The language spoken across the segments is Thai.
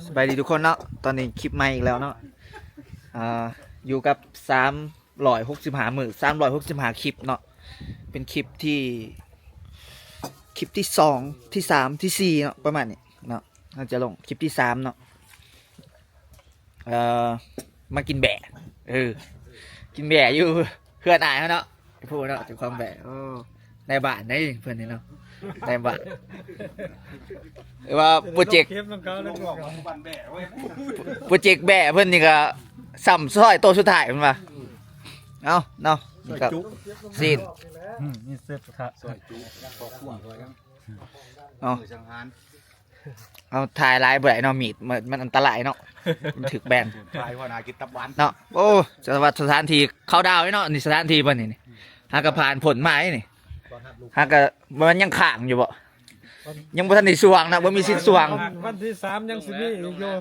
สบายดีทุกคนเนาะตอนนี้คลิปใหม่อีกแล้วเนาะอยู่กับ365 มื้อ365 คลิปเนาะเป็นคลิปที่2ที่3ที่4เนาะประมาณนี้เนาะน่าจะลงคลิปที่3เนาะมากินแบะกินแบะอยู่เพื่อนอายเขาเนาะพูดเนาะถึงความแบะในบ้านได้เพื่อนนี่เนาะในบ้านว่าโปรเจกต์แบะเพื่อนนี่ก็สัมซอยโตสุดท้ายมันว่าเอาเนาะนี่ก็ซีนนี่เสร็จครับซอยจุพอคั่วซอยกันเอาถ่ายลายเบื่อเนาะมีดมันอันตรายเนาะมันถึกแบนถ่ายว่านากินตับหวานเนาะโอ้สถานที่เข้าดาวเนาะนี่สถานที่ป่ะนี่หากระผ่านผลไม้นี่หากระมันยังข่างอยู่บ่ยังบ่ทันได้สว่างนะบ่มีสิทธิ์สว่างวันที่3ยังสิมีอีกอยู่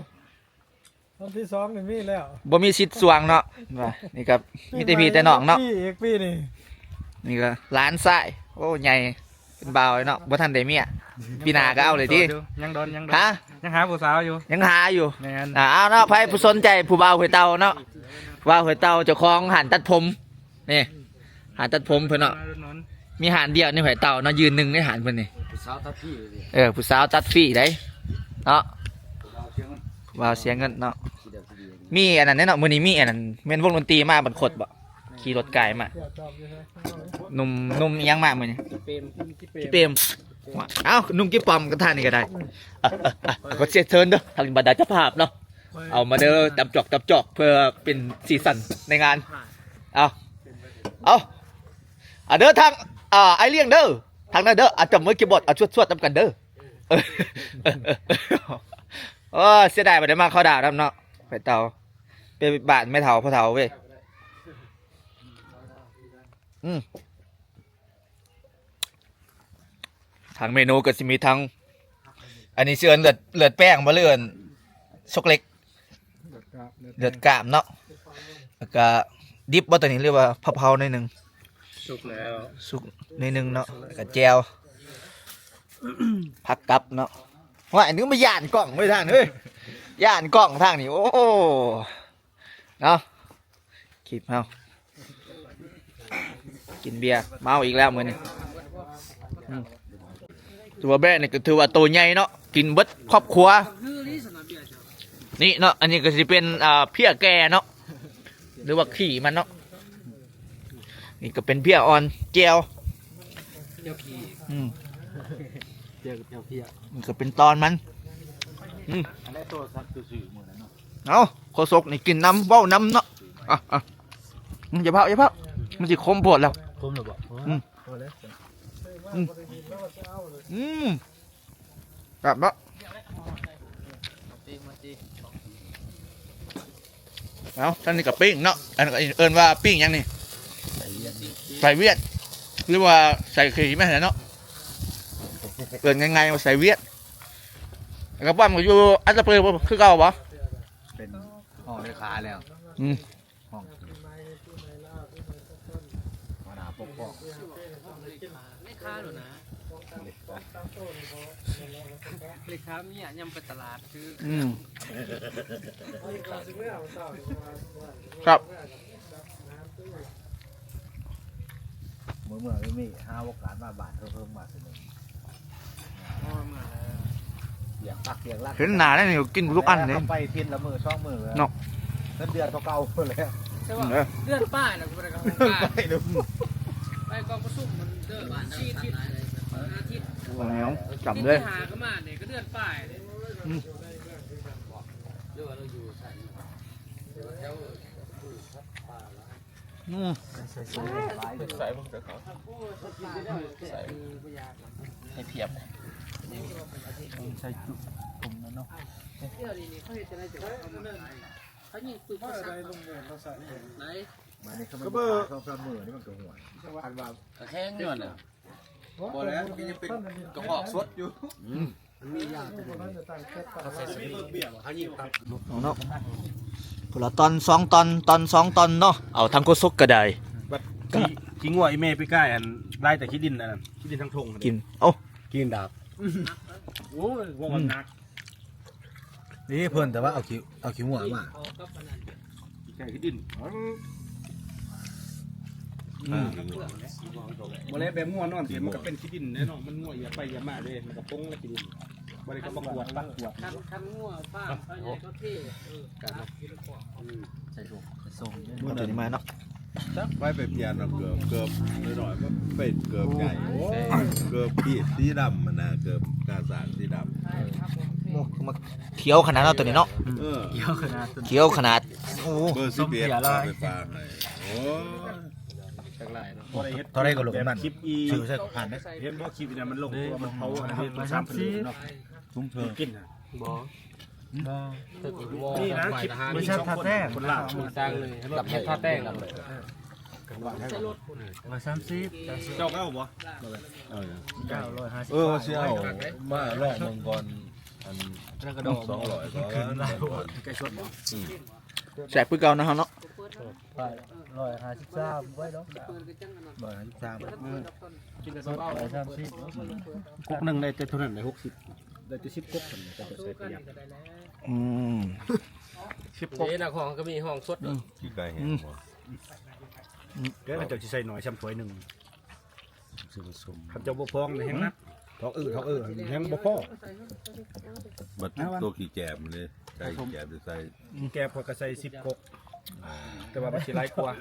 วันที่2นี่มีแล้วบ่มีสิทธิ์สว่างเนาะนี่ครับมีแต่พี่แต่น้องเนาะปีนี่นี่ก็ร้านทรายโอ้ใหญ่เป็นบ่าวเนาะบ่ทันได้เมียปีหน้าก็เอาเลยดิยังโดนฮะยังหาผู้สาวอยู่ยังหาอยู่เอาเนาะไผผู้สนใจผู้บ่าวห้วยเต่าเนาะบ่าวห้วยเต่าเจ้าของหานตัดผมนี่หานตัดผมเพิ่นเนาะมีหานเดียวในห้วยเต่าเนาะยืนหนึ่งในหานเพิ่นนี่ผู้สาวตัดพี่ผู้สาวตัดฟรีได้เนาะบ่าวเสียเงินเนาะมีอันนั้นเนาะมื้อนี้มีอันนั้นแม่นวงดนตรีมาบัดขดบ่ขี่รถไกลมาหนุ่มยังมามื้อนี้พี่เปรมเอ้านุ่มกิ๊บปอมกันท่านนี่ก็ได้ก็เชิญเชิญเด้อทางบรรดาเจ้าภาพเนาะเอามาเด้อจับจอกเพื่อเป็นสีสันในงานเอาเด้อทางไอเลี้ยงเด้อทางนั้นเด้อจับมือกีบอร์ดชวดๆนำกันเด้อเสียดายบ่ได้มาเข้าดาวเนาะไปเตาเป็นบ้านไม่เฒ่าพ่อเฒ่าเว้ยทางเมนูก็จะมีทั้งอันนี้เชื่อเลือดแป้งมาเลือดช็อกเล็กเลือดกล้ามเนาะแล้วก็ดิบว่าตัวนี้เรียกว่าเผาๆหน่อยนึงสุกแล้วสุกหน่อยนึงเนาะแล้วก็แจวผักกับเนาะว่าอันนี้มาย่านกล่องไว้ทางเฮ้ยย่านกล่องทางนี้โอ้เนาะคลิปเฮากินเบียร์เมาอีกแล้วมื้อนี้ตัวแบะนี่ก็ถือว่าตัวใหญ่เนาะกินเบิดครอบครัวนี่เนาะอันนี้ก็จะเป็นเพี้ยแก่เนาะหรือว่าขี่มันเนาะนี่ก็เป็นเพี้ยอ่อนแก้วขี่เพี้ยนี่ก็เป็นตอนมันอันนี้ตัวสัตว์ตัวสื่อเหมือนเนาะเอาโคศกนี่กินน้ำเบ้าน้ำเนาะอย่าเผามันจะคมปวดแล้วคมหรือเปล่าแบบเนาะเอาท่านนี่กับปิ้งเนาะอันนี้เอิ้นว่าปิ้งยังนี่ใส่เวียดหรือว่าใส่ขี้ไม่เห็นเนาะเอิ้นง่ายๆว่าใส่เวียดแล้วก็ปั้มก็อยู่อันตะเปยคือเก่าปะเป็นห้องเลขาแล้วห้องมาหนาปกป้องเลขาหรอนะเลขามีอ่ะยำไปตลาดคือครับเมื่อไม่มี5โอกาสมาบาทเพิ่มมาสิอย่างตักอย่างลักเห็นหนาได้เนี่ยกินทุกอันเลยไปทิ้นละมือช่องมือเนาะเดือนเก่าๆเลยใช่ป่ะเดือนป้ายนะกูไปกับไปดูไปกองกระสุ่มมันเดือนชีทิศอาทิตย์แล้วจับเลยหาก็มาเนี่ยก็เดือนป้ายเลยใส่พวกเจ้าเขาใส่ให้เพียบใส่จุ่มนั่นเนาะเขายิงปืนเขาใส่ลงเงินเขาใส่ไหนก็เบอร์เขามือนี่มันก็หัวอันว่าแข้งเงินอ่ะพอแล้วมันยังเป็นกระหอกสดอยู่มีอย่างเขาใส่สีเขายิงครับเนาะพอละตอน2 ตอน2 ตอนเนาะเอาทั้งโคซุกก็ได้ขี้งัวไอเมย์ไปใกล้อันไล่แต่ขี้ดินอันขี้ดินทั้งทงกินโอ้กินดาบโอ้ยว่ามันนัก นี่เพิ่นแต่ว่าเอาขี้หัวมา แค่ขี้ดิน บ่แล้วแบบงัวนอนเสียมันก็เป็นขี้ดินแน่นอนมันงัวอย่าไปอย่ามาเด้มันก็ปงแล้วขี้ดินบ่ได้ก็บ่กวดปักกวด คันงัวป้าเอาใหญ่เขาเท่การนับกิโลกว่า มันตัวนี้มาเนาะ ไว้ไปเปลี่ยนเอาเกือบหน่อยๆก็เป็นเกือบใหญ่เกือบขีดสีดำมันนะเกือบกาสานสีด โอ้มาเขียวขนาดเนาะตัวนี้เนาะ ำเออ เขียวขนาดโอ้ เบอร์11เอาไปฟังให้โอ้ เท่าไรก็ลงมัน คลิปอี ชื่อใช่ผ่านไหม เห็นบ่คลิปเนี่ยมันลงตัวมันเผาอันนี้มัน3ปีเนาะ ทุ่งเธอ กินน่ะ ตึกอีกวอ นี่นะคลิปไม่ใช่ท่าแต้คนลาว สร้างเลยกับเฮ็ดท่าแป้งกับ เจ้าก็เอาบ่ เชี่ยวมาลองมังกรอัน200ก็ ไก่สดบ่ แสบพื้นเก่านะฮะเนาะ กินแต่กุ๊กนึงได้แต่เท่านั้นได้60ได้แต่10กุ๊กกันแต่ใส่ประหยัด อืม นี่นะของก็มีห้องสด ที่ไก่เห็นบ่ เดี๋ยวเจ้าสิใส่หน่อยช้ำถ้วยนึงคันเจ้าบ่พองแฮงนะทอกแฮงบ่พอ บัดตัวขี้แกมเลยไก่ขี้แกมจะใส่ แกพอก็ใส่10กุ๊กแต่ว่ามันสิหลายกว่า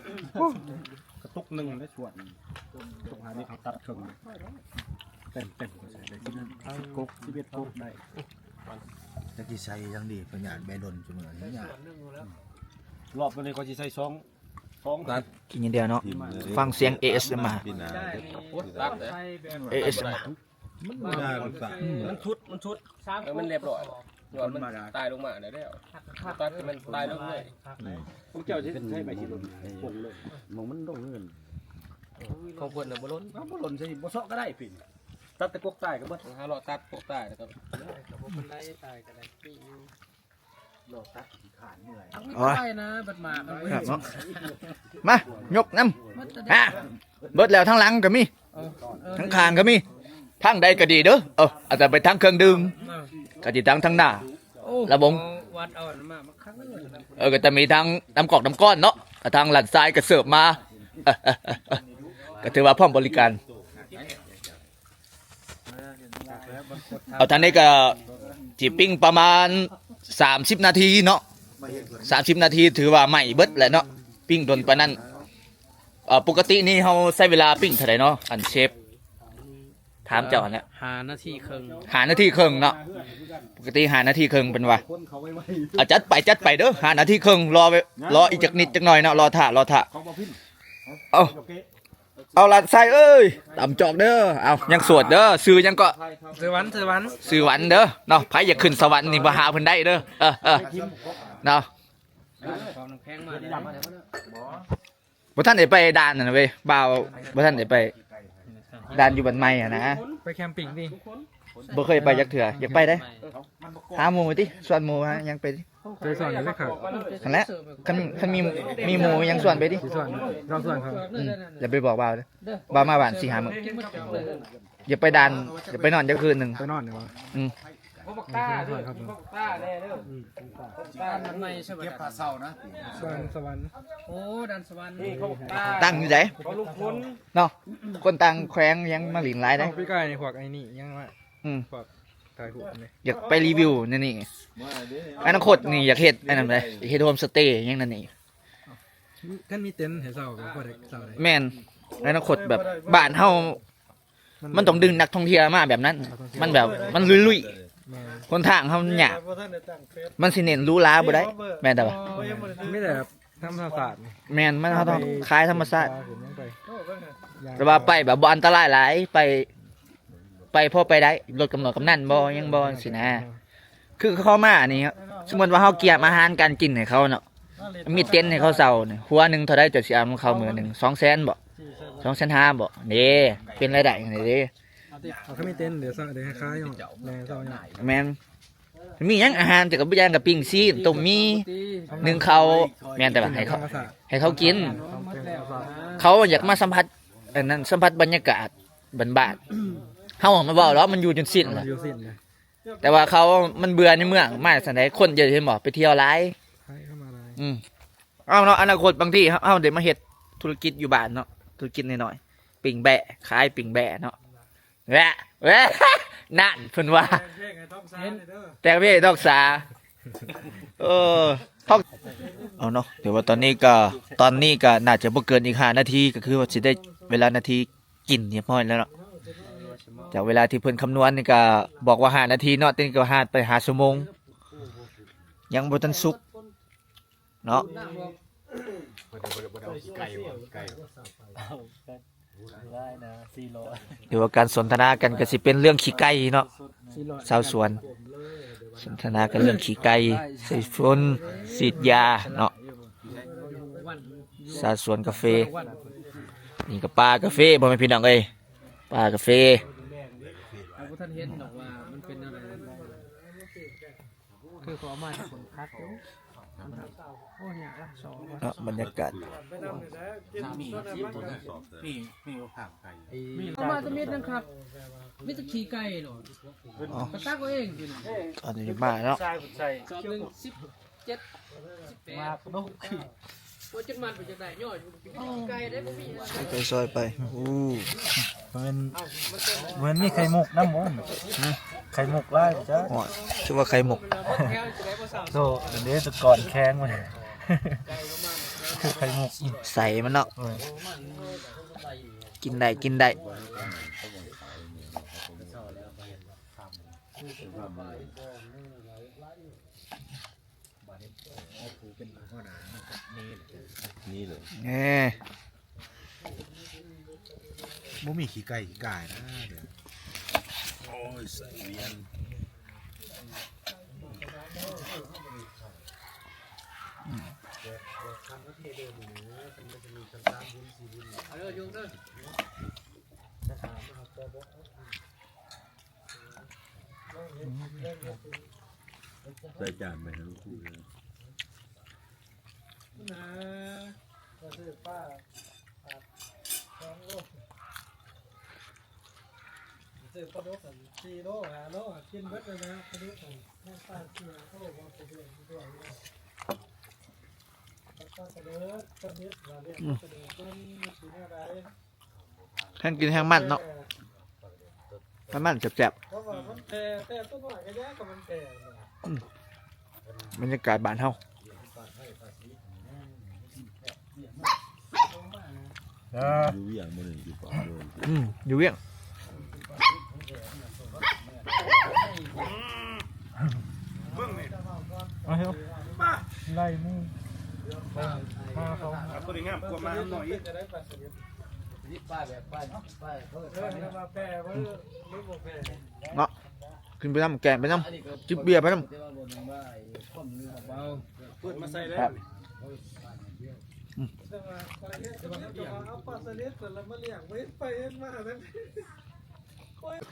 กระตุกนึงได้ส่วนตรงหานี่เขาตัดครึ่งเต็มก็ใส่ได้10กุ๊ก11กุ๊กได้ ตะกี้ใส่ยังดีประหยัดแบดนเสมอนี่ย รอบนี้เขาจะใส่2 ตัด กินอย่างเดียวเนาะ ทิมเลย ฟังเสียง ASMR พี่นา ตัดเลย ASMR มันไม่น่าสงสาร มันชุด มันเรียบร้อยย้อนมันตายลงมาได้แล้วตัดมันตายลงเลย พวกเจ้าจะใช้ใบชีรนปงเลยมองมันต้องเงิน ของคนน่ะบ่ล้น เอาบ่หล่นใส่บ่ซอกก็ได้ปิ่นตัดแต่กกใต้ก็บ่ หาเราตัดพวกตายแล้วก็มันได้ตายก็ได้ปี อ๋อ ได้นะบัดมามัน ครับเนาะมายกน้ำฮะเบิดแล้วทั้งหลังก็มีทั้งคางก็มีทั้งใดก็ดีเด้ออาจจะไปทั้งเครื่องดื่มก็ดีทั้งหน้า ระบง วัดเอามาครั้งนึง ก็จะมีทั้งน้ำกอกน้ำก้อนเนาะก็ทางหลังซ้ายก็เสิร์ฟมาก็ถือว่าพร้อมบริการเอาทางนี้ก็จีปิ้งประมาณ30 นาทีเนาะ30 นาทีถือว่าใหม่เบิดแหละเนาะปิ้งโดนปานนั้นปกตินี่เฮาใช้เวลาปิ้งเท่าไหร่เนาะอันเชฟถามเจ้าเนี่ย 5 นาทีครึ่ง 5 นาทีครึ่งเนาะปกติ5 นาทีครึ่งเป็นว่าจัดไปเด้อ5 นาทีครึ่งรออีกจักนิดจักหน่อยเนาะรอท่าเอาละใส่เอ้ยตำจอกเด้อเอายังสวดเด้อซื้อยังก็ ซื้อวัน ซื้อหวันเด้อเนาะไผอยากขึ้นสวรรค์นี่มาหาเพิ่นได้เด้อเนาะ ความน้ำแข็งมาได้ บ่ทันได้ไปด่านนั่นเว้ยบ่าวบ่ทันได้ไปด่านอยู่บ้านใหม่อะนะ ไปแคมปิ้งดิ บ่เคยไปจักเทื่ออยากไปได้หาหมู่ติส่วนหมู่ฮะยังไปดิ ไปสอนอยู่เลยครับ นั่นแหละคันมีหมู่ยังส่วนไปดิ สิสอนเราสอนเขา อย่าไปบอกบ่าวเด้อบ่าวมาบ้าน4-5 มื้ออย่าไปด่านอย่าไปนอนจักคืนหนึง ไปนอนดีกว่า พวกต้าเด้อพวกต้าแน่เด้อต้ามันไม่ใช่ไหม เก็บผ้าเศร้านะ สวรรค์ โอ้ดันสวรรค์นี่เขาบอกต้า ตั้งอยู่ไส เขาลุกพ้น เนาะคนต่างแขวงยังมาหลินหลายได้ พี่กายในพวกไอ้นี่ยังว่า อืม พวกถ่ายรูปเลย อยากไปรีวิวนี่อนาคตนี่อยากเฮ็ดอันนั้นเลยอยากเฮ็ดโฮมสเตย์อยังนั่นนี่ กันมีเต็นท์ให้เศร้ากับพวกเด็กเศร้าเลย แม่นอนาคตแบบบ้านเฮามันต้องดึงนักท่องเที่ยวมาแบบนั้น มันแบบมันลุยๆคนทางเฮาหยาบมันสิเน้นหรูหราบ่ได้แม่นแต่ว่า ไม่แต่แบบธรรมศาสตร์ แม่นมันเฮาต้องคล้ายธรรมชาติ ผมยังไป แต่ว่าไปแบบบ่อันตรายหลายไปพอไปได้รถกำหนดกำนันบ่ยังบ่สินะคือเขามานี่ครับสมมุติว่าเฮาเกียบอาหารการกินให้เขาเนาะมีเต็นท์ให้เขาเซาเนี่ยหัวหนึงเท่าใดจะสิเอามาเข้ามื้อหนึง200,000บ่2,500,000บ่นี่เป็นรายได้จังได๋เด้ เขาไม่มีเต็นท์เดี๋ยวเศร้าเดี๋ยวคล้ายๆอย่างแรงเศร้าอย่าง แม่นมีหยังอาหารแต่กับย่างกับปิ้งซีนต้มมีนึ่งเขาวแม่นแต่ว่าให้ ธร เขา รมศาสตร์ ให้เขากิน เขาอยากมาสัมผัสอันนั้นสัมผัสบรรยากาศบ้านๆเฮามาเว้าแล้วมันอยู่จนสิ้น มัน ล่ะ อยู่สิ้นเลย แต่ว่าเขามันเบื่อในเมืองมาสันใดคนเยอะเห็นบ่ไปเที่ยวหลาย ใครเข้ามาอะไร เอาเนาะอนาคตบางทีเฮาเดี๋ยวมาเฮ็ดธุรกิจอยู่บ้านเนาะธุรกิจน้อยๆปิ่งแบะขายปิ่งแบะเนาะแวะแวะ นั่นเพิ่นว่า เพลงไอ้ต้องซาเด้อ แต่พี่ดอกสาท้องเอาเนาะเดี๋ยวว่าตอนนี้ก็น่าจะบ่เกินอีก5 นาทีก็คือว่าสิได้เวลานาทีกินเรียบร้อยแล้วเนาะจากเวลาที่เพิ่นคำนวณนี่ก็บอกว่า5 นาทีเนาะตอนนี้ก็หาไป5 ชั่วโมงยังบ่ทันสุกเนาะเดี๋ยวว่าการสนทนากันก็สิเป็นเรื่องขี้ไก่เนาะชาวสวนสนทนากันเรื่องขี้ไก่ใส่ฝนฉีดยาเนาะชาวสวนกาแฟนี่ก็ปลากาแฟบ่แม่นพี่น้องเอ้ยปลากาแฟ เอาท่านเห็นดอกว่ามันเป็นอะไรคือขอมาจากคนพักอยู่โอ้ยอยากละสอง เนาะบรรยากาศ ไปนำเลยนะกินต้นน้ำมัน เอามาจะมีนั่นครับมีแตะขี้ไก่หรอกกระตักเอาเองอยู่น่ะ ตอนนี้มาเนาะ สอบหนึ่ง17 18มาโอ้ยจังมันไปจังได๋ย่อยขี้ไก่ได้บ่มีอะไร ไปซอยไปอู้ มันมีไข่มุกน้ำมันไข่มุกไล่จ้ะ อ๋อชื่อว่าไข่หมก แถวจะได้บ่สาว โตเดี๋ยวนี้ตะก่อนแข้งมันคือไข่มุก ใส่มันเนาะกินได้กินได้นี่เลย บ่มีขี้ไก่ขี้กายนะเดี๋ยวโอ้ยใส่เวียน เอาเด้อโยงเด้อ ใส่จานไปทั้งคู่เลย นะก็คือป้า2 โลซื้อปลาดุกกัน4 โล5 โลกินเบิดเลยนะปลาดุกกันแม่ป้าเชื่อเขาบอกว่าไปเดือนด้วยป้าเสนอต้นนิดเราเรียกเสนอต้นสีอะไร แห้งกินแห้งมันเนาะมันแจ็บ เพราะว่ามันแต่ต้นหน่อยก็แย่กับมันแก่ ๆบรรยากาศบ้านเฮา ดูอย่างมันหนึ่งอยู่ปากโดน อยู่เวียง มาเฮ้ยไล่มึงมาเขา ตัวนี้งามกว่ามาหน่อย จะได้ปัสสาวะนี่ป้าแบบป้ามาแปรว่าลูกบอกแปร เนาะขึ้นไปน้ำแกงไปน้ำจิบเบียร์ไปน้ำ เปิดมาใส่แล้ว จะมาคอยเลี้ยงจะมาเอาปัสสาวะแต่ละมาเลี้ยงไว้ไปมาทั้ง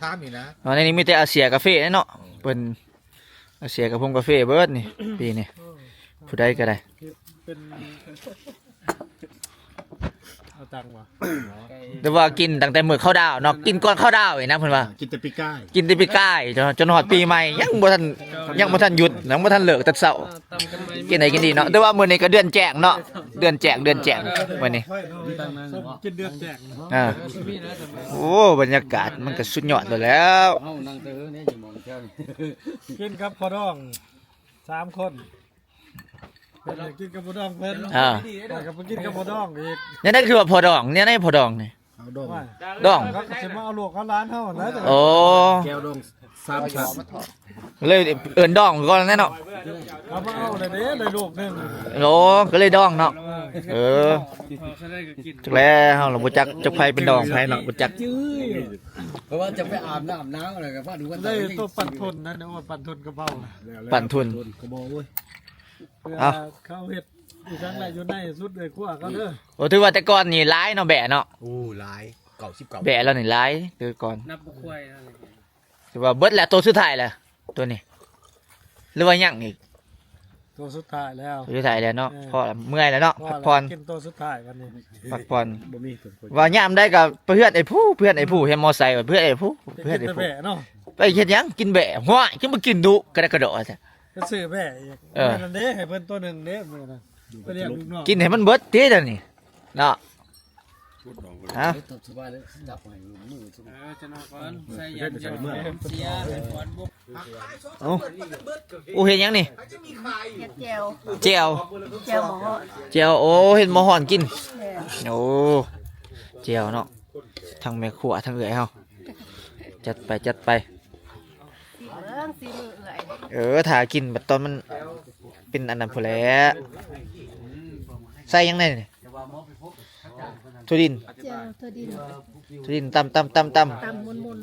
ถามนี่นะ ในนี้มีแต่อาเซียกาแฟเนาะเป็นอาเซียกับพงกาแฟเบิร์ดนี่ปีนี่ผู้ใดก็ได้ เป็นเอาตังค์วะ แต่ว่ากินตั้งแต่มื้อเข้าดาวเนาะกินก่อนเข้าดาวอีกนะเพิ่นว่า กินแต่ปีกาย กินแต่ปีกายจนฮอดปีใหม่ยังบ่ทันหยุดยังบ่ทันเลิกแต่เช้า ตำกันไหม กินได้กินดีเนาะแต่ว่ามื้อนี้ก็เดือนแจกเนาะเดือนแจกมื้อนี้ กินเดือนแจก อ่า มีนะแต่ โอ้บรรยากาศมันก็สุดยอดแล้ว เฮานั่งเตอเนี่ยอยู่มองเจ้า กินกับพอดอง3 คนกินกับพอดองเพิ่น อ่า กับกินกับพอดองอีก เนี่ยนั่นคือว่าพอดองเนี่ยนั่นพอดองนี่ เอาดอง ดอง เขาจะมาเอาลูกเขาร้านเท่านั้น โอ้ แก้วดอง3ชั้น เลยเอิ้นดองก่อนแน่เนาะ เขามาเอาเลยเด้เลยลูกนึง โอ้ก็เลยดองเนาะเออจักแล้วเราบ่จักจักไผเป็นดองไผเนาะบ่จัก เพราะว่าจะไปอาบน้ำอะไรกับว่าดูว่า ได้ตัวปั่นทุนนะเนี่ยว่าปั่นทุนกระเป๋า ปั่นทุน ก็บ่เว้ย เพื่อเขาเห็ดอีกครั้งไรอยู่ในสุดเลยขั้วเขาเด้อ โอ้ถือว่าแต่ก่อนนี่หลายเนาะแบะเนาะ โอ้หลาย99 แบะแล้วนี่หลายคือก่อน นับบุกควายอะไร ถือว่าเบิดแล้วตัวสุดท้ายแหละตัวนี้หรือว่ายังอีก ตัวสุดท้ายแล้ว ตัวสุดท้ายแล้วเนาะพอละเมื่อยแล้วเนาะพักผ่อน กินตัวสุดท้ายกันนี่ พักผ่อน บ่มีเพิ่น ว่ายามได้กับเพื่อนไอ้ผู้เพื่อนไอ้ผู้เฮมมอไซค์เพื่อนไอ้ผู้เพื่อนไอ้ กินแต่ ผู้ แบะเนาะ ไปเฮ็ดหยังกินแบะห้อยกินบ่กินดุกระโดดซะ ก็ซื้อแม่อีก เออ นั่นเด้ให้เพิ่นตัวหนึงเด้มื้อนั้นไปเรียกลูกน้อง กินให้มันเบิดติเด้อนี่เนาะฮะ สบายเลยจับให้มือสบายจะนอนก่อนใส่ ไม่ใช่ ยัน เมื่อ เสียก่อนบุก เอ้าโอ้เฮ็ดหยังนี่ เจียว แจ่ว เจียวหมู แจ่วโอ้เห็นหมอหอนกินโอ้แจ่วเนาะทั้งแม่ครัวทั้งเอื้อยเฮาจัดไป สีมือเอื่อย ถ้ากินแบบตอนมันเป็นอันนั้นพุ่นแหละใส่หยังไงนี่ทุดิน เจียวถั่วดิน ทุดินตำ ตำมุน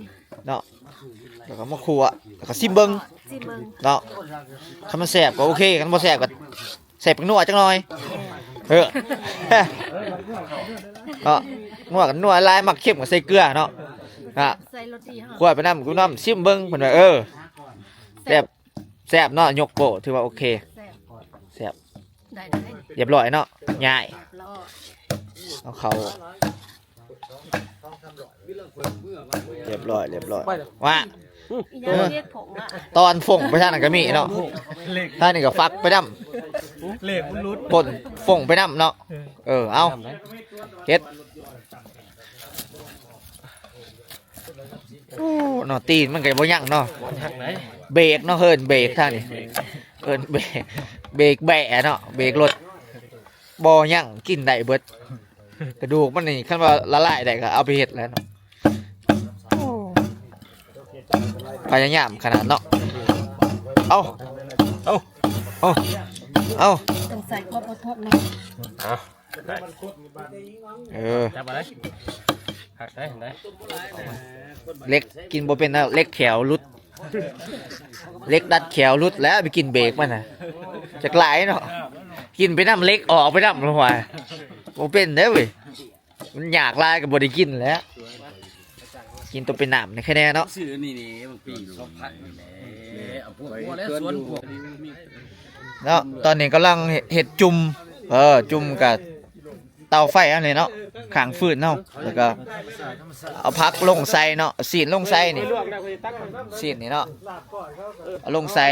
เนาะแล้วก็มาคั่วแล้วก็ซิมเบิ่ง ๆซีเบิง เนาะถ้ามันแซ่บก็โอเคคันบ่แซ่บก็แซ่บกับนัวจังหน่อยเออ เนาะนัวกับนัวลายมักเข้มกับใส่เกลือเนาะนะ ใส่รสดีห่อ คั่วไปนำกูน้ำซิมเบิ่งเพิ่นว่าแซ่บเนาะยกโปะถือว่าโอเค แซ่บ แซ่บ ได้ เรียบร้อยเนาะง่าย แล้ว เอาเขาเรียบร้อยว่า อีหยังเรียกผงอ่ะ ตอนฝงไปทางนั้นก็มีเนาะท่างนี่ก็ฟักไปนำ เลขมันรุด ป่นฝงไปนำเนาะเอาเฮ็ดโอ้เนาะตีนมันก็บ่ยั้งเนาะเบรกเนาะเฮิ่นเบรกทางนี้เฮิ่นเบรกแบะเนาะเบรกรถบ่ยั้งกินได้เบิดกระดูกมันนี่คันว่าละลายได้ก็เอาไปเฮ็ดแล้วเนาะพยายามขนาดเนาะเอา ต้องใส่ความอดทนนะ จับอะไรหักได้เห็นไหม เล็กกินบ่เป็นนะเล็กแขวรุดเล็กดัดแขวรุดแล้วไปกินเบรกมันน่ะจะกลายเนาะกินไปน้ำเล็กออกไปน้ำลงมาบ่เป็นเด้อเว้ยมันอยากลายก็บ่ได้กินแล้วกินตัวเป็นน้ำนี่แค่แน่เนาะ ซื้อนี่มันปี2,000นี่แหละเอาพวกแล้วสวนพวก เนาะตอนนี้กำลังเห็ดจุ่มจุ่มกับเตาไฟอันนี้เนาะข้างฟืนเนาะแล้วก็เอาพักลงใส่เนาะสีนลงใส่นี่สีนนี่เนาะเอาลงใส่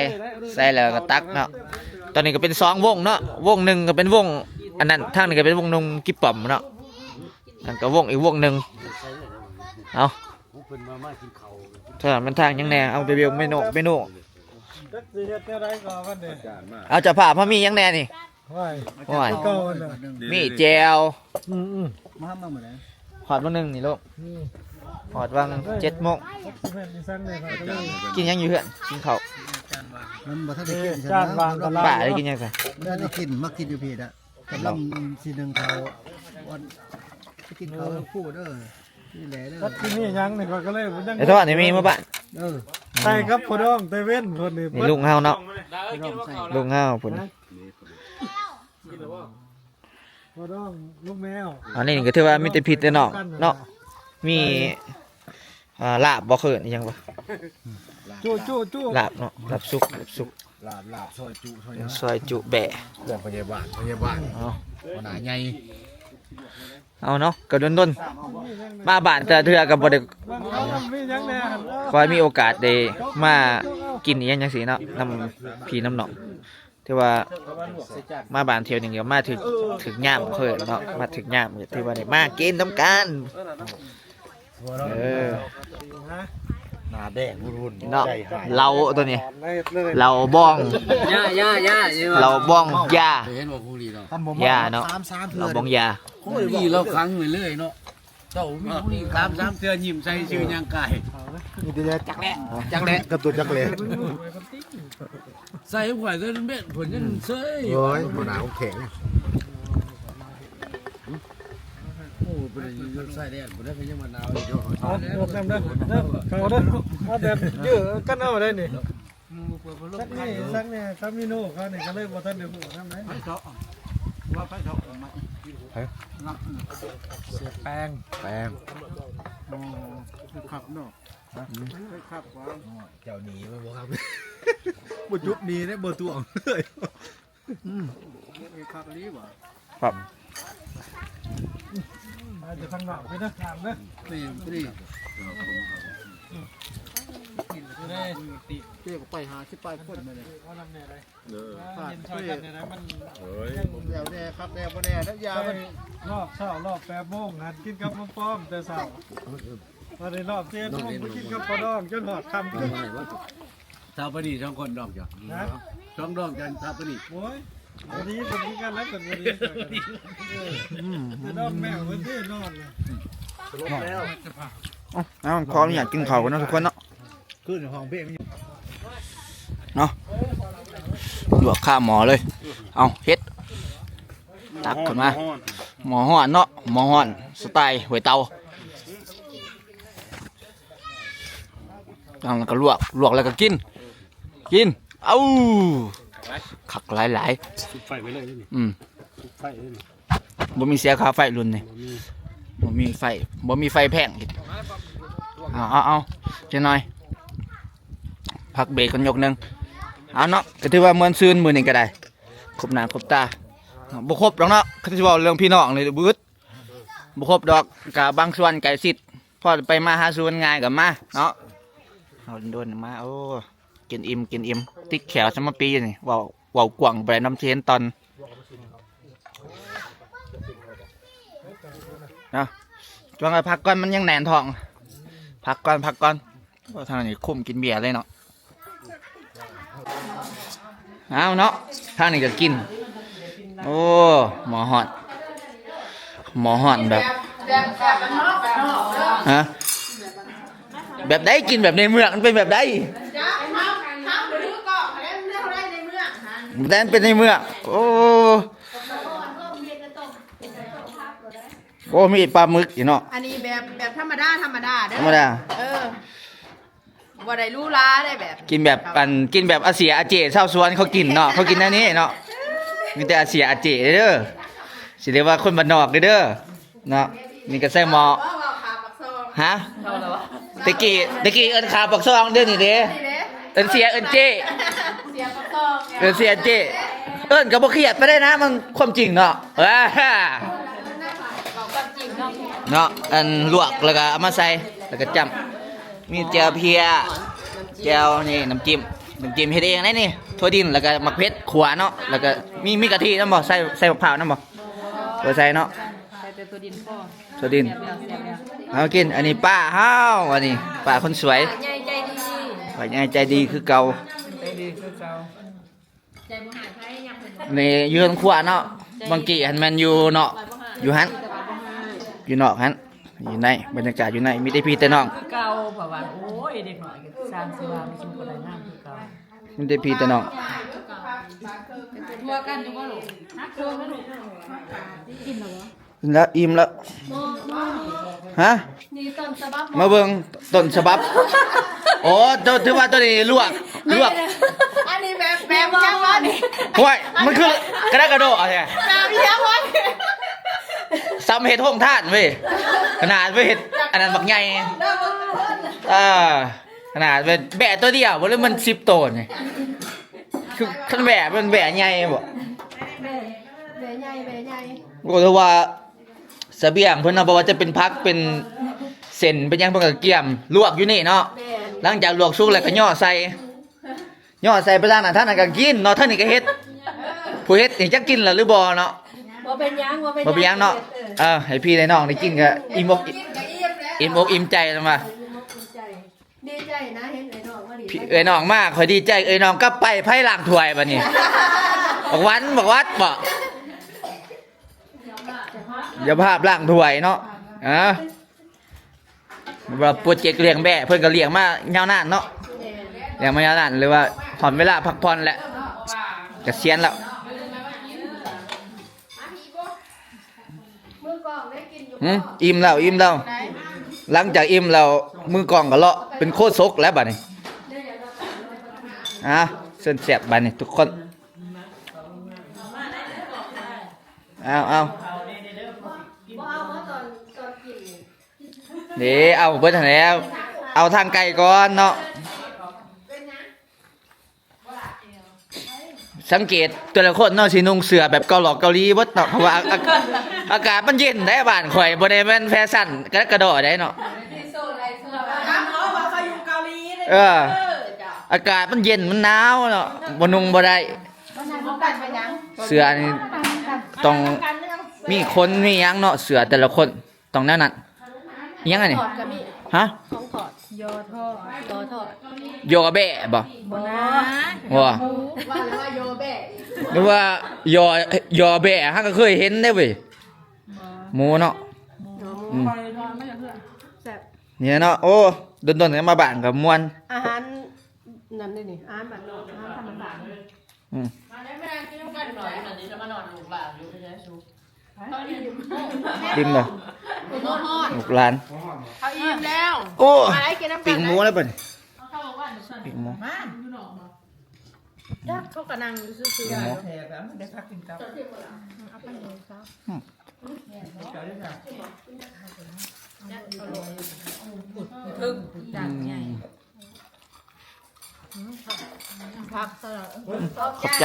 แล้วก็ตักเนาะตอนนี้ก็เป็น2วงเนาะวงหนึ่งก็เป็นวงอันนั้นทางนี้ก็เป็นวงนงกิ๊บป่อมเนาะนั่นก็วงอีกวงหนึ่งเอาถ้ามันทางยังแน่เอาไปเบลไม่โนจักสิเฮ็ดแนวใดก่อนเด้ เอาจะผ่าพระมียังแน่นี่ ว้าย โอ้ย เก่าน่ะ มีแจว มาหมื้อใด หอดวันหนึ่งนี่ลูกหอดวัง7 โมง แม่นสิสั่งได้ครับก็เลย กินยังอยู่เพื่อนกินข้าว มันบ่ทันได้ เอ้ กิ ย น จานวางตลาด ป่าได้กินยังไง ได้ได้กินมากินอยู่พี่อ่ะกำลังสินึงเขาวันไปกินเขาแล้วพูดนี่แหละเด้อ ก็ที่นี่ยังนี่ก็เลยบ่ยัง ไอ้ทอดนี่มีมาบ้าน ใส่ครับพ่อน้องเตเว่นคนนี้ นี่ลุงเฮาเนาะลุงเฮาพุ่น พ่อน้องลูกแมว อันนี้ก็ถือว่ามีแต่ผิดแต่น้องเนาะมีลาบบ่เคยยังบ่ จู้ ลาบเนาะลาบสุกลาบซอยจุซอย ซอยจุแบะ เรื่องพยาบาลเอา หัวหน้าใหญ่ เอาเนาะก็ดนๆมาบ้านแต่เทื่อก็บ่ได้ บางครั้งมียังแน่ คอยมีโอกาสได้มากินอีหยังจังซี่เนาะน้ำพี่น้ำน้องที่ว่ามาบ้านเที่ยวหนึงเดียวมาถึงย่ามเพิ่นเนาะมาถึงย่ามก็ถือว่าได้มากินน้ำกันหน้าแดงรุ่น เนาะเราตัวนี้เราบ้อง ย่า เราบ้องยา เห็นว่าผู้ดีเนาะ ท่านบ่ ยาเนาะ 3เทื่ เรา อ บ้องยา ผู้ดีเราครั้งไปเรื่อยเนาะเจ้ามีผู้ดี3เทื่อยิ้มใส่ชื่อยางไก่ นี่จะจักแหละกับตัวจักแหละ ใส่ข่อยก็เบ็ดผลยังเซ้ย โอ้ยหัวหน้าของแข็ง โอ้เป็นยังใส่แดดบ่ได้ก็ยังมะนาวอีกเนาะ เอาหมดน้ำเด้อเขาเด้อเอาแบบยื้อกันเอาได้นี่สักนี่ซามิโน่เขานี่ก็เลยบ่ทันได้ฮู้นำได้เสียแป้ง อ๋อขับเนาะขับว่า เจ้าหนีไปบ่ครับบ่จุบหนีได้บ่ตวงเลย ขับรีบว่ะ ครับ จะทางหนอกไปนะถามนะ นี่ผู้ดี เจ๊ก็ไปหาสิไปคนมาเลย ว่าทำเนี่ยอะไร เออ ยินช่วยกันเนี่ยนะมัน เฮ้ย เดี๋ยวเนี่ยครับแน่บ่แน่แล้วยามัน รอบเช้ารอบ8 โมงหันกินกับมะป้อมแต่เช้าตอนนี้รอบ7 โมงไปกินกับปลาดองจนหอดคำขึ้น ชาวปนี2 คนดอกจ้ะ นะ 2ดอกกันชาวปนี โอ้ยวันนี้เป็นกันแล้วเป็นวันนี้นอนแมววันที่นอนเลย เอาขออนุญาตกินข้าวกันเนาะทุกคนเนาะ ขึ้นห้องเบ้มี เนาะลวกข้าวหมอเลยเอาเฮ็ดตักขึ้นมาหมอฮ้อนเนาะหมอฮ้อนสไตล์หวยเตาแล้วก็ลวกแล้วก็กินเอ้าขักหลาย สุดไฟไปเลยนี่ ๆอืม สุดไฟเลยนี่ บ่มีเสียค่าไฟรุ่นนี่บ่มีไฟแพงอีกเอาเจะหน่อยพักเบรกกันยกหนึงเอาเนาะก็ถือว่าเหมือนซื่นมื้อนี้ก็ได้ครบหน้าครบตาบ่ครบดอกเนาะคือสิเว้าเรื่องพี่น้องนี่บึดบ่ครบดอกก็บางส่วนไก่สิทธิ์พอไปมาหาสู่กันง่ายก็มาเนาะเอาโดนๆมาโอ้กินอิ่มติ๊กแขวซะมาปีนี่เว้ากว้างไปน้ำเทนตอนเนาะช่วงพักก่อนมันยังแหนนท้องพักก่อนเพราะทางนี้คุ้มกินเบียร์เลยเนาะเอาเนาะทางนี้ก็กินโอ้หมอหอนแบบฮะแบบได้กินแบบในเมืองมันเป็นแบบได้แดนเป็นในเมืองโอ้มีปลาหมึกอยู่เนาะ อันนี้แบบธรรมดาเด้ ธรรมดา บ่ได้รู้ล้าได้แบบ กินแบบอาเซียอาเจชาวสวนเขากินเนาะเขากินอันนี้เนาะมีแต่อาเซียอาเจเด้อสิเรียกว่าคนบ้านนอกเด้อเนาะนี่ก็ใส่หม้อฮะตะกี้เอิ้นขาปักซองเด้อนี่เด้เอิ้นเสียเอิ้นเจเอิ้นเสียเจเอิ้นก็บ่เครียดไปได้นะมันความจริงเนาะเนาะอันลวกแล้วก็เอามาใส่แล้วก็จ้ำมีแจ่วเพียแจ่วนี่น้ำจิ้มเฮ็ดเองได้นี่ถั่วดินแล้วก็มะเขือขัวเนาะแล้วก็มีกะทินำบ่ใส่มะพร้าวนำบ่บ่ใส่เนาะใส่แต่ถั่วดินพอถั่วดินเอากินอันนี้ป้าเฮาอันนี้ป้าคนสวยใหญ่ใจดีป้าใหญ่ใจดีคือเก่านี่ยืนขวาเนาะบางกี้หันแม่นอยู่เนาะอยู่หันอยู่นอกหันอยู่ในบรรยากาศอยู่ในมีแต่พี่แต่น้อง เก่าเพราะว่าโอ้ยเด็กหน่อยก็สร้างเสื้อไม่สู้คนใดน้ำคือเก่า มีแต่พี่แต่น้อง ทัวกันอยู่บ่ลูกฮักทัวกันลูกกินเหรอ แล้วอิ่มแล้วฮะ นี่ต้นฉบับ มาเบิ่งต้นฉบับโอ้ถือว่าตัวนี้ลวก อันนี้แบบยังวะนี่ ห้วยมันคือกระดากระโดดอะไร แบบยังวะ ซ้ำเห็ดห้องท่านเว้ยขนาดเว้ยเห็ดอันนั้นบักใหญ่ขนาดเป็นแบะตัวเดียวบ่เลยมัน10 ตัวนี่คือคันแบะมันแบะใหญ่บ่ เบใหญ่ ก็ถือว่าเสบียงเพิ่นน่ะบ่ว่าจะเป็นผักเป็นเส้นเป็นหยังเพิ่นก็เกี่ยมลวกอยู่นี่เนาะหลังจากลวกสุกแล้วก็ย่อใส่ไปทางนั้นท่านนั้นก็กินเนาะท่านนี่ก็เฮ็ดผู้เฮ็ดนี่จักกินล่ะหรือบ่เนาะ บ่เป็นหยัง เนาะให้พี่ได้น้องได้กินก็อิ่มอกอิ่มใจจังว่า ดีใจนะเห็นไอ้น้องมาดี พี่เอ้ยน้องมากข่อยดีใจเอ้ยน้องกลับไปไผล้างถ้วยบัดนี้บอกวัดบ่อย่าภาพล้างถ้วยเนาะว่าโปรเจกต์เลี้ยงแบะเพิ่นก็เลี้ยงมายาวนานเนาะเลี้ยงมายาวนานเลยว่าถอนเวลาพักผ่อนแล้วเกษียณแล้ว มือกองได้กินอยู่ อิ่มแล้วหลังจากอิ่มแล้วมือกล้องก็เลาะเป็นโคตรซกแล้วบัดนี้เส้นแซ่บบัดนี้ทุกคนเอาเดี๋ยวเอาเบิดแล้วเอาทางไกลก่อนเนาะสังเกตแต่ละคนเนาะสินุ่งเสื้อแบบเกาหลีเบิดเนาะเพราะว่าอากาศมันเย็นได้บ้านข่อยบ่ได้แม่นแฟชั่นกระโดดได้เนาะ เอออากาศมันเย็นมันหนาวเนาะบ่นุ่งบ่ได้ มันนั่งกันไปยัง เสื้อนี่ต้องมีคนมีหยังเนาะเสื้อแต่ละคนต้องแนวนั้นอิหยังอันนี้ ถอดก็มี ฮะ ของถอดยอทอดยอทอด โยกะแบะบ่ บ่นะ ว่า ว่าโยแบะ หรือว่ายอแบะฮะก็เคยเห็นได้เว้ยหมูเนาะอืม แซ่บ เนี่ยเนาะโอ้ดนๆกันมาบ้านกับม่วน อาหารนั่นนี่อาหารบ้านนอกอาหารธรรมดา อืม มาได้ไม่ได้กินกันหน่อยหน่อยนี้จะมานอนลูกหลานอยู่ใช่ไหมชู ดิ้มเลย โอ้โห ลูกหลาน เขาอิ่มแล้ว โอ้ อะไรกินน้ำ ปีกหมูแล้วเปิ่น เขาบอกว่าเดี๋ยวฉัน ปีกหมู จักเขาก็นั่งซื่อ ปีกหมู จังใหญ่ ๆพักตลอด ขอบใจ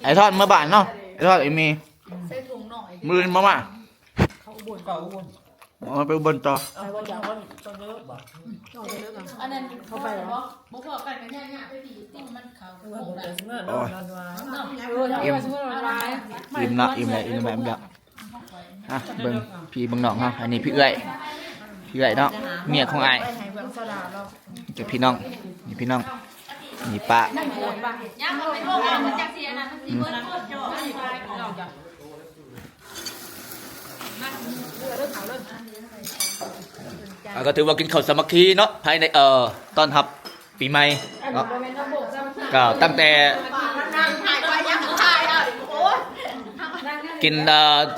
ไอ้ทอดเมื่อบ้านเนาะไอ้ทอดไอ้มีมือมาเอาไปอุบลต่อ อันนั้นเขาไปหรอบอกว่ากันกันเนี่ยไปผีติ้มมันเขา โอ้ยอิ่มเนาะอิ่มเลยแบบเดียวอ่ะเบิ่งพี่เบิ่งน้องเนาะอันนี้พี่เอื้อยเนาะเมียของอ้ายเจ้าพี่น้องนี่พี่น้องนี่ป้า ยังไม่รู้ว่ามันจะเสียนะมันสิเบิดโคตรจ่อ ก็ถือว่ากินข้าวสามัคคีเนาะภายในต้อนรับปีใหม่เนาะก็ตั้งแต่กิน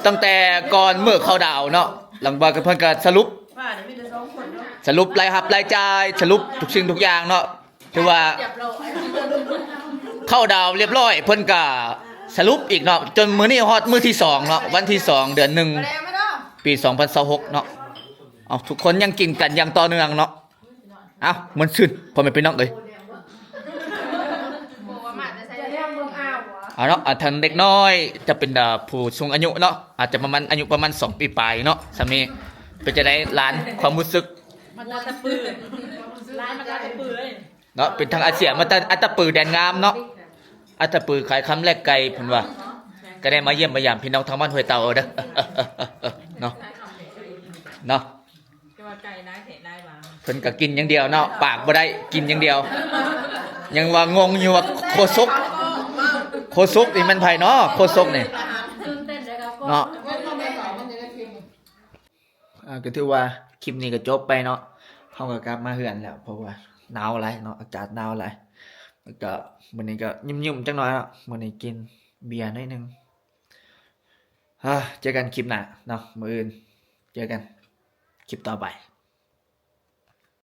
ตั้งแต่ก่อนมื้อเข้าดาวเนาะหลังบ่ายก็เพิ่นก็สรุปรายรับรายจ่ายสรุปทุกสิ่งทุกอย่างเนาะถือว่าเข้าดาวเรียบร้อยเพิ่นก็สรุปอีกเนาะจนมื้อนี้ฮอดมื้อที่2เนาะวันที่2เดือน1ปี2026เนาะเอาทุกคนยังกินกันอย่างต่อเนื่องเนาะเอามันชื่นพอไม่เป็นน้องเลยเอาเนาะทางเด็กน้อยจะเป็นผู้สูงอายุเนาะอาจจะประมาณอายุประมาณ2 ปีปลายเนาะสามีเป็นจะได้ล้านความรู้สึก มันจะตะปือร้านมันจะตะปือเลย เนาะเป็นทางอาเซียนมาแต่อัตตปือแดนงามเนาะอัตตปือขายคำแรกไก่เพิ่นว่าก็ได้มาเยี่ยมมายามพี่น้องทางบ้านห้วยเต่าเด้อเนาะเนาะ จะว่าไก่ได้เห็ดได้บ้าง เพิ่นก็กินอย่างเดียวเนาะปากบ่ได้กินอย่างเดียว ยังว่างงอยู่ว่าโคซกนี่มันไผเนาะโคซกนี่เนาะก็ถือว่าคลิปนี้ก็จบไปเนาะเฮาก็กลับมาเฮือนแล้วเพราะว่าหนาวหลายเนาะอากาศหนาวหลายแล้วก็มื้อนี้ก็ยุ่มๆจังหน่อยเนาะมื้อนี้กินเบียร์หน่อยนึงเจอกันคลิปหน้าเนาะมื้ออื่นเจอกันคลิปต่อไป